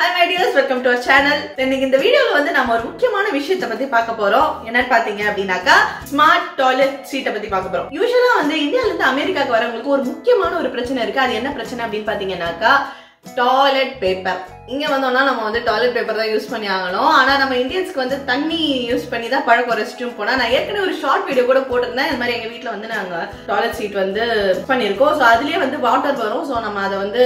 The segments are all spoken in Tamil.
Hi my dears, welcome to our channel. இன்னைக்கு இந்த வீடியோல வந்து நாம ஒரு முக்கியமான விஷயத்தை பத்தி பார்க்க போறோம். என்னன்னு பாத்தீங்க அப்படினாக்கா ஸ்மார்ட் டாய்லெட் சீட்டை பத்தி பார்க்க போறோம். யூசுவலா வந்து இந்தியால இருந்து அமெரிக்காக்கு வரவங்களுக்கு ஒரு முக்கியமான ஒரு பிரச்சனை இருக்கு. அது என்ன பிரச்சனை அப்படின்னு பாத்தீங்கன்னாக்கா டாய்லெட் பேப்பர். இங்க வந்தோம்னா நம்ம வந்து டாய்லெட் பேப்பர் தான் யூஸ் பண்ணி ஆகணும். ஆனா நம்ம இந்தியன்ஸ்க்கு வந்து தண்ணி யூஸ் பண்ணி தான் பழக்கம். ரெஸ்ட் ரூம் போனா நான் ஏற்கனவே ஒரு ஷார்ட் வீடியோ கூட போட்டிருந்தேன். இந்த மாதிரி எங்க வீட்டுல வந்து நாங்க டாய்லெட் சீட் வந்து பண்ணிருக்கோம். ஸோ அதுலயே வந்து வாட்டர் வரும். ஸோ நம்ம அதை வந்து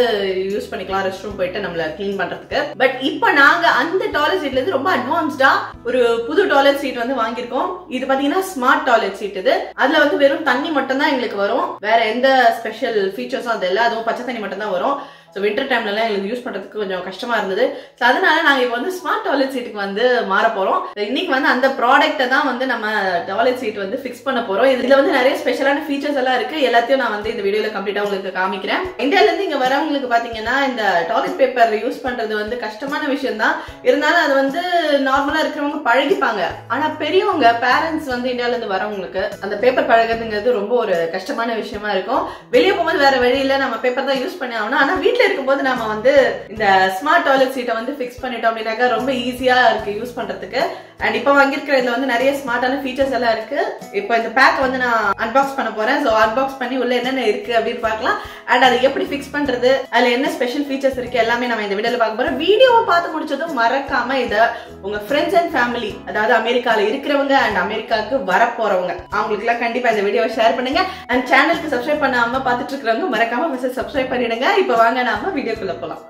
யூஸ் பண்ணிக்கலாம் ரெஸ்ட் ரூம் போயிட்டு நம்மள கிளீன் பண்றதுக்கு. பட் இப்போ நாங்க அந்த டாய்லெட் சீட்ல இருந்து ரொம்ப அட்வான்ஸ்டா ஒரு புது டாய்லெட் சீட் வந்து வாங்கியிருக்கோம். இது பாத்தீங்கன்னா ஸ்மார்ட் டாய்லெட் சீட். இது அதுல வந்து வெறும் தண்ணி மட்டும் தான் எங்களுக்கு வரும். வேற எந்த ஸ்பெஷல் ஃபீச்சர்ஸும் அது இல்லை. அதுவும் பச்சை தண்ணி மட்டும் தான் வரும். ஸோ வின்டர் டைம்லலாம் எங்களுக்கு யூஸ் பண்ணுறதுக்கு கொஞ்சம் கஷ்டமா இருந்தது. ஸோ அதனால நாங்கள் இப்போ வந்து ஸ்மார்ட் டாய்லெட் சீட்டுக்கு வந்து மாற போகிறோம். இன்னைக்கு வந்து அந்த ப்ராடக்ட்டை தான் வந்து நம்ம டாய்லெட் சீட் வந்து ஃபிக்ஸ் பண்ண போகிறோம். இதில் வந்து நிறைய ஸ்பெஷலான ஃபீச்சர்ஸ் எல்லாம் இருக்கு. எல்லாத்தையும் நான் வந்து இந்த வீடியோவில் கம்ப்ளீட்டாக உங்களுக்கு காமிக்கிறேன். இந்தியாவிலேருந்து இங்கே வரவங்களுக்கு பார்த்தீங்கன்னா இந்த டாய்லெட் பேப்பர் யூஸ் பண்ணுறது வந்து கஷ்டமான விஷயம் தான். இருந்தாலும் அது வந்து நார்மலாக இருக்கிறவங்க பழகிப்பாங்க. ஆனால் பெரியவங்க பேரண்ட்ஸ் வந்து இந்தியாவிலேருந்து வரவங்களுக்கு அந்த பேப்பர் பழகிறதுங்கிறது ரொம்ப ஒரு கஷ்டமான விஷயமா இருக்கும். வெளியே போகும்போது வேற வழியில் நம்ம பேப்பர் தான் யூஸ் பண்ணி ஆகணும். ஆனால் வீட்டில் இருக்கும்போது நாம வந்து இந்த ஸ்மார்ட் டாய்லெட் சீட்டை வந்து ஃபிக்ஸ் பண்ணிட்டோம் அப்படின்னாக்கா ரொம்ப ஈஸியா இருக்கு யூஸ் பண்றதுக்கு. அண்ட் இப்போ வாங்கியிருக்கிற இதுல வந்து நிறைய ஸ்மார்ட்டான ஃபீச்சர்ஸ் எல்லாம் இருக்கு. இப்போ இந்த பேக் வந்து நான் அன்பாக்ஸ் பண்ண போறேன். ஸோ அன்பாக்ஸ் பண்ணி உள்ள என்னென்ன இருக்கு அப்படின்னு பார்க்கலாம். அண்ட் அதை எப்படி ஃபிக்ஸ் பண்றது, அதுல என்ன ஸ்பெஷல் ஃபீச்சர்ஸ் இருக்கு எல்லாமே நம்ம இந்த வீடியோல பார்க்க போறோம். வீடியோவை பார்த்து முடிச்சதும் மறக்காம இதை உங்க ஃப்ரெண்ட்ஸ் அண்ட் ஃபேமிலி, அதாவது அமெரிக்கால இருக்கிறவங்க அண்ட் அமெரிக்காவுக்கு வர போறவங்க அவங்களுக்கு எல்லாம் கண்டிப்பா இந்த வீடியோவை ஷேர் பண்ணுங்க. அண்ட் சேனலுக்கு சப்ஸ்கிரைப் பண்ணாம பார்த்துட்டு இருக்கிறவங்க மறக்காம சப்ஸ்கிரைப் பண்ணிடுங்க. இப்போ வாங்க நாம வீடியோக்குள்ள போலாம்.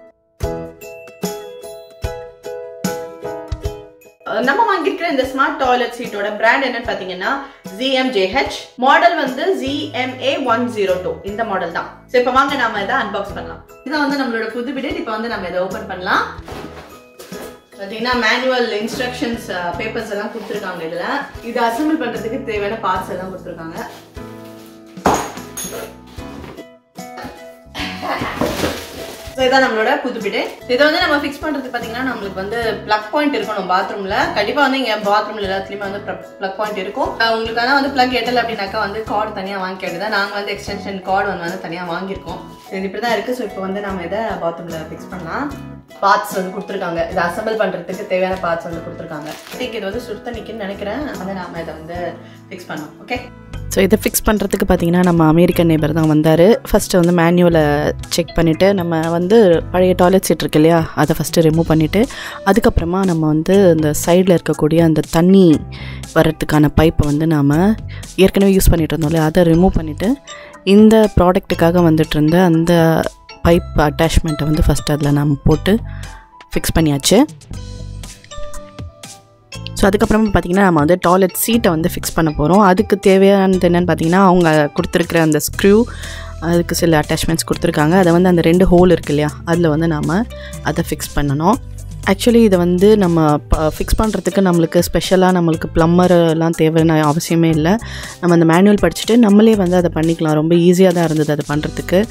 நம்ம வாங்கியிருக்கிற இந்த ஸ்மார்ட் டாய்லெட் சீட்டோட பிராண்ட் என்னன்னு பாத்தீங்கன்னா ZMJH. மாடல் வந்து ZMA102. இந்த மாடல் தான். சோ இப்போ வாங்க நாம இதை அன்பாக்ஸ் பண்ணலாம். இதான் வந்து நம்மளோட புது பிடெட். இப்போ வந்து நம்ம இதை ஓபன் பண்ணலாம். பாத்தீங்கன்னா மேனுவல் இன்ஸ்ட்ரக்ஷன்ஸ் பேப்பர்ஸ் எல்லாம் கொடுத்துருக்காங்க. இதுல இது அசெம்பிள் பண்றதுக்கு தேவையான பார்ட்ஸ் எல்லாம் கொடுத்துருக்காங்க. இதான் நம்மளோட புது பிடெட். இதை வந்து நம்ம ஃபிக்ஸ் பண்றது பாத்தீங்கன்னா நம்மளுக்கு வந்து பிளக் பாயிண்ட் இருக்கணும் பாத்ரூம்ல. கண்டிப்பா வந்து இங்க பாத்ரூம்ல எல்லாத்துலயுமே வந்து பிளக் பாயிண்ட் இருக்கும். உங்களுக்கு ஆனா வந்து பிளக் எட்டல அப்படின்னாக்கா வந்து கார்டு தனியா வாங்கிக்கிட்டு நாங்க வந்து எக்ஸ்டென்ஷன் கார்டு வந்து தனியா வாங்கியிருக்கோம். இது இப்படிதான் இருக்கு. ஸோ இப்போ வந்து நம்ம இதை பாத்ரூம்ல ஃபிக்ஸ் பண்ணலாம். பார்ட்ஸ் வந்து கொடுத்துருக்காங்க. இதை அசெம்பிள் பண்றதுக்கு தேவையான பார்ட்ஸ் வந்து கொடுத்துருக்காங்க. இது வந்து சுத்த நிக்குன்னு நினைக்கிறேன். வந்து நாம இதை வந்து ஃபிக்ஸ் பண்ணோம். ஓகே. ஸோ இதை ஃபிக்ஸ் பண்ணுறதுக்கு பார்த்திங்கன்னா நம்ம அமெரிக்கன் நேபர் தான் வந்தார். ஃபஸ்ட்டு வந்து மேனுவலை செக் பண்ணிவிட்டு நம்ம வந்து பழைய டாய்லெட் சீட் இருக்கு இல்லையா, அதை ஃபஸ்ட்டு ரிமூவ் பண்ணிவிட்டு அதுக்கப்புறமா நம்ம வந்து இந்த சைடில் இருக்கக்கூடிய அந்த தண்ணி வர்றதுக்கான பைப்பை வந்து நாம் ஏற்கனவே யூஸ் பண்ணிகிட்டு இருந்தோம் இல்லையா, அதை ரிமூவ் பண்ணிவிட்டு இந்த ப்ராடக்ட்டுக்காக வந்துட்டு இருந்த அந்த பைப் அட்டாச்மெண்ட்டை வந்து ஃபஸ்ட்டு அதில் நம்ம போட்டு ஃபிக்ஸ் பண்ணியாச்சு. ஸோ அதுக்கப்புறமா பார்த்திங்கன்னா நம்ம வந்து டாய்லெட் சீட்டை வந்து ஃபிக்ஸ் பண்ண போகிறோம். அதுக்கு தேவையானது என்னென்னு பார்த்திங்கன்னா அவங்க கொடுத்துருக்குற அந்த ஸ்க்ரூ, அதுக்கு சில அட்டாச்மெண்ட்ஸ் கொடுத்துருக்காங்க. அதை வந்து அந்த 2 ஹோல் இருக்கு இல்லையா, அதில் வந்து நம்ம அதை ஃபிக்ஸ் பண்ணணும். ஆக்சுவலி இதை வந்து நம்ம ஃபிக்ஸ் பண்ணுறதுக்கு நம்மளுக்கு ஸ்பெஷலாக நம்மளுக்கு ப்ளம்மர்லாம் தேவையான அவசியமே இல்லை. நம்ம அந்த மேனுவல் படிச்சுட்டு நம்மளே வந்து அதை பண்ணிக்கலாம். ரொம்ப ஈஸியாக தான் இருந்தது அது பண்ணுறதுக்கு.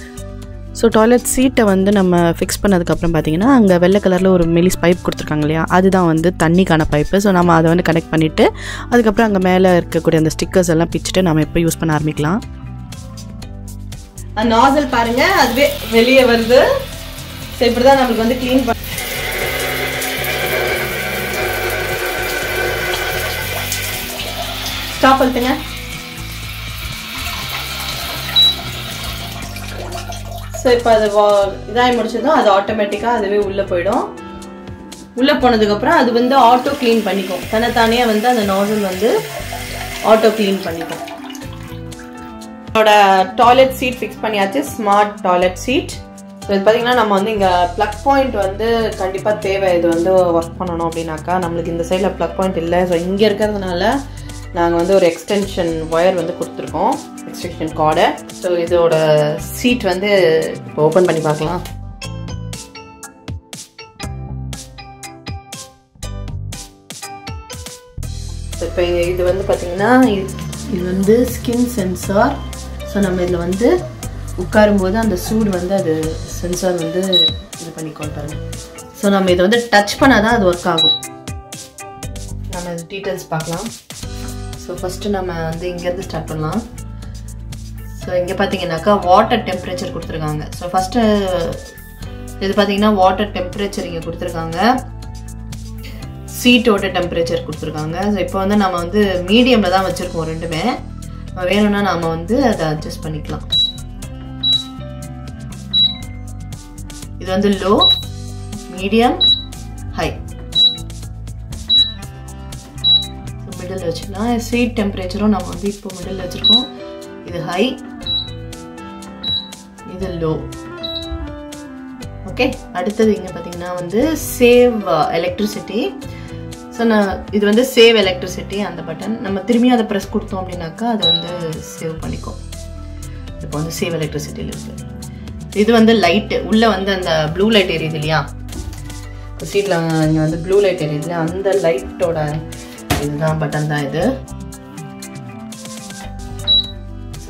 ஸோ டாய்லெட் சீட்டை வந்து நம்ம ஃபிக்ஸ் பண்ணதுக்கப்புறம் பார்த்திங்கன்னா அங்கே வெள்ளை கலரில் ஒரு மெலிஸ் பைப் கொடுத்துருக்காங்க இல்லையா, அதுதான் வந்து தண்ணிக்கான பைப்பு. ஸோ நம்ம அதை வந்து கனெக்ட் பண்ணிவிட்டு அதுக்கப்புறம் அங்கே மேலே இருக்கக்கூடிய அந்த ஸ்டிக்கர்ஸ் எல்லாம் பிச்சுட்டு நம்ம எப்போ யூஸ் பண்ண ஆரம்பிக்கலாம். நாசல் பாருங்க, அதுவே வெளியே வருது. ஸோ இப்படி தான் நம்மளுக்கு வந்து க்ளீன் பண்ண. ஸ்டாப் பண்ணுங்க. ஸோ இப்போ அது இதாகி முடிச்சதும் அது ஆட்டோமேட்டிக்காக அதுவே உள்ளே போயிடும். உள்ளே போனதுக்கப்புறம் அது வந்து ஆட்டோ க்ளீன் பண்ணிக்கும். தன்னைத்தானே வந்து அந்த நாசல் வந்து ஆட்டோ க்ளீன் பண்ணிக்கும். என்னோட டாய்லெட் சீட் ஃபிக்ஸ் பண்ணியாச்சு, ஸ்மார்ட் டாய்லெட் சீட். ஸோ இது பார்த்தீங்கன்னா நம்ம வந்து இங்கே ப்ளக் பாயிண்ட் வந்து கண்டிப்பாக தேவை. இது வந்து ஒர்க் பண்ணணும் அப்படின்னாக்கா நம்மளுக்கு இந்த சைடில் ப்ளக் பாயிண்ட் இல்லை. ஸோ இங்கே இருக்கிறதுனால நாங்கள் வந்து ஒரு எக்ஸ்டென்ஷன் ஒயர் வந்து கொடுத்துருக்கோம், எக்ஸ்டென்ஷன் கார்டு. ஸோ இதோட சீட் வந்து இப்போ ஓப்பன் பண்ணி பார்க்கலாம். இப்போ இது வந்து பார்த்தீங்கன்னா இது வந்து ஸ்கின் சென்சார். ஸோ நம்ம இதில் வந்து உட்காரும்போது அந்த சூடு வந்து அது சென்சார் வந்து இது பண்ணிக்கொண்டு பாருங்க. ஸோ நம்ம இதை வந்து டச் பண்ணால் தான் அது ஒர்க் ஆகும். நம்ம இது டீட்டெயில்ஸ் பார்க்கலாம். ஸோ ஃபஸ்ட்டு நம்ம வந்து இங்கேருந்து ஸ்டார்ட் பண்ணலாம். ஸோ இங்கே பார்த்தீங்கன்னாக்கா வாட்டர் டெம்பரேச்சர் கொடுத்துருக்காங்க. ஸோ ஃபஸ்ட்டு இது பார்த்தீங்கன்னா வாட்டர் டெம்பரேச்சர் இங்கே கொடுத்துருக்காங்க, சீட்டோட டெம்பரேச்சர் கொடுத்துருக்காங்க. ஸோ இப்போ வந்து நம்ம வந்து மீடியமில் தான் வச்சுருக்கோம் ரெண்டுமே. வேணும்னா நாம் வந்து அதை அட்ஜஸ்ட் பண்ணிக்கலாம். இது வந்து லோ, மீடியம், ஹை. மிடில் வச்சுக்கலாம். சீட் டெம்பரேச்சரும் நம்ம வந்து இப்போ மிடில் வச்சுருக்கோம். இது ஹை, இது லோ. ஓகே, அடுத்தது இங்கே பார்த்தீங்கன்னா வந்து சேவ் எலக்ட்ரிசிட்டி. ஸோ இது வந்து சேவ் எலக்ட்ரிசிட்டி அந்த பட்டன். நம்ம திரும்பி அதை ப்ரெஸ் கொடுத்தோம் அப்படின்னாக்கா அது வந்து சேவ் பண்ணிக்கும். இப்போ வந்து சேவ் எலக்ட்ரிசிட்டியில் இருக்குது. இது வந்து லைட்டு உள்ளே வந்து அந்த ப்ளூ லைட் எரியுது இல்லையா, சீட்டில் இங்கே வந்து ப்ளூ லைட் எரியுது இல்லையா, அந்த லைட்டோட இதுதான் பட்டன் தான் இது.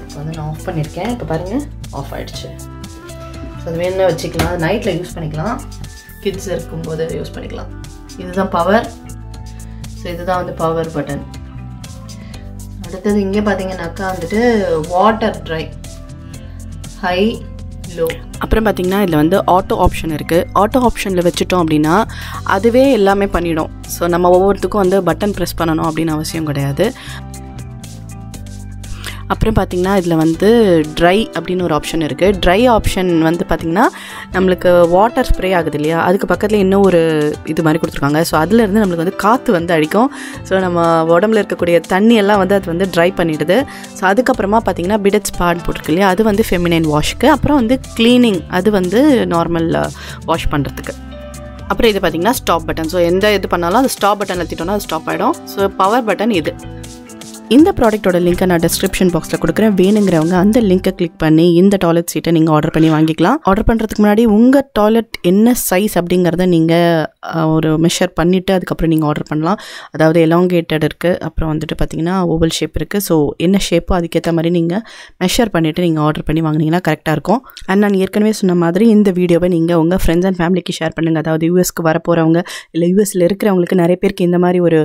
இப்போ வந்து நான் ஆஃப் பண்ணியிருக்கேன். இப்போ பாருங்கள் ஆஃப் ஆகிடுச்சு. ஸோ அது வேணும்னா வச்சுக்கலாம், நைட்டில் யூஸ் பண்ணிக்கலாம், கிட்ஸ் இருக்கும்போது யூஸ் பண்ணிக்கலாம். இதுதான் பவர். ஸோ இதுதான் வந்து பவர் பட்டன். அடுத்தது இங்கே பார்த்தீங்கன்னாக்கா வந்துட்டு வாட்டர் ட்ரை, ஹை, லோ. அப்புறம் பார்த்திங்கன்னா இதில் வந்து ஆட்டோ ஆப்ஷன் இருக்குது. ஆட்டோ ஆப்ஷனில் வச்சுட்டோம் அப்படின்னா அதுவே எல்லாமே பண்ணிடும். ஸோ நம்ம ஒவ்வொருத்துக்கும் வந்து பட்டன் ப்ரெஸ் பண்ணணும் அப்படின்னு அவசியம் கிடையாது. அப்புறம் பார்த்திங்கன்னா இதில் வந்து ட்ரை அப்படின்னு ஒரு ஆப்ஷன் இருக்குது. ட்ரை ஆப்ஷன் வந்து பார்த்திங்கன்னா நம்மளுக்கு வாட்டர் ஸ்ப்ரே ஆகுது இல்லையா, அதுக்கு பக்கத்தில் இன்னும் ஒரு இது மாதிரி கொடுத்துருக்காங்க. ஸோ அதுலேருந்து நம்மளுக்கு வந்து காற்று வந்து அடிக்கும். ஸோ நம்ம உடம்புல இருக்கக்கூடிய தண்ணியெல்லாம் வந்து அது வந்து ட்ரை பண்ணிடுது. ஸோ அதுக்கப்புறமா பார்த்திங்கன்னா பிடெட்ஸ் பாட் போட்டிருக்கு இல்லையா, அது வந்து ஃபெமினைன் வாஷ்க்கு. அப்புறம் வந்து க்ளீனிங், அது வந்து நார்மல் வாஷ் பண்ணுறதுக்கு. அப்புறம் இது பார்த்திங்கன்னா ஸ்டாப் பட்டன். ஸோ எந்த இது பண்ணாலும் அது ஸ்டாப் பட்டன் அழுத்திட்டோம்னா அது ஸ்டாப் ஆகிடும். ஸோ பவர் பட்டன் இது. இந்த ப்ராடக்ட்டோட லிங்க்கை நான் டிஸ்கிரிப்ஷன் பாக்ஸில் கொடுக்குறேன். வேணுங்கிறவங்க அந்த லிங்க்கை கிளிக் பண்ணி இந்த டாய்லெட் சீட்டை நீங்கள் ஆர்டர் பண்ணி வாங்கிக்கலாம். ஆர்டர் பண்ணுறதுக்கு முன்னாடி உங்கள் டாய்லெட் என்ன சைஸ் அப்படிங்கிறத நீங்கள் ஒரு மெஷர் பண்ணிவிட்டு அதுக்கப்புறம் நீங்கள் ஆர்டர் பண்ணலாம். அதாவது எலாங்கேட்டட் இருக்குது, அப்புறம் வந்துட்டு பார்த்தீங்கன்னா ஓவல் ஷேப் இருக்குது. ஸோ என்ன ஷேப்போ அதுக்கேற்ற மாதிரி நீங்கள் மெஷர் பண்ணிவிட்டு நீங்கள் ஆர்டர் பண்ணி வாங்கினீங்கன்னா கரெக்டாக இருக்கும். அண்ட் நான் ஏற்கனவே சொன்ன மாதிரி இந்த வீடியோவை நீங்கள் உங்கள் ஃப்ரெண்ட்ஸ் அண்ட் ஃபேமிலிக்கு ஷேர் பண்ணுங்கள். அதாவது யூஎஸ்க்கு வர போகிறவங்க இல்லை யூஎஸில் இருக்கிறவங்களுக்கு நிறைய பேருக்கு இந்த மாதிரி ஒரு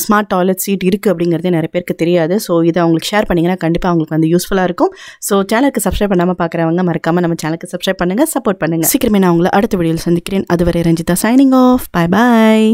ஸ்மார்ட் டாய்லெட் சீட் இருக்குது அப்படிங்கிறதே நிறைய பேருக்கு தெரியாது. ஸோ இதை அவங்களுக்கு ஷேர் பண்ணிங்கன்னா கண்டிப்பாக அவங்களுக்கு வந்து யூஸ்ஃபுல்லாக இருக்கும். ஸோ சேனலுக்கு சப்ஸ்கிரைப் பண்ணாமல் பார்க்குறவங்க மறக்காமல் நம்ம சேனலுக்கு சப்ஸ்கிரைப் பண்ணுங்கள், சப்போர்ட் பண்ணுங்கள். சீக்கிரமே நான் உங்களை அடுத்த வீடியோவில் சந்திக்கிறேன். அதுவரை Ranjitha signing off. Bye bye.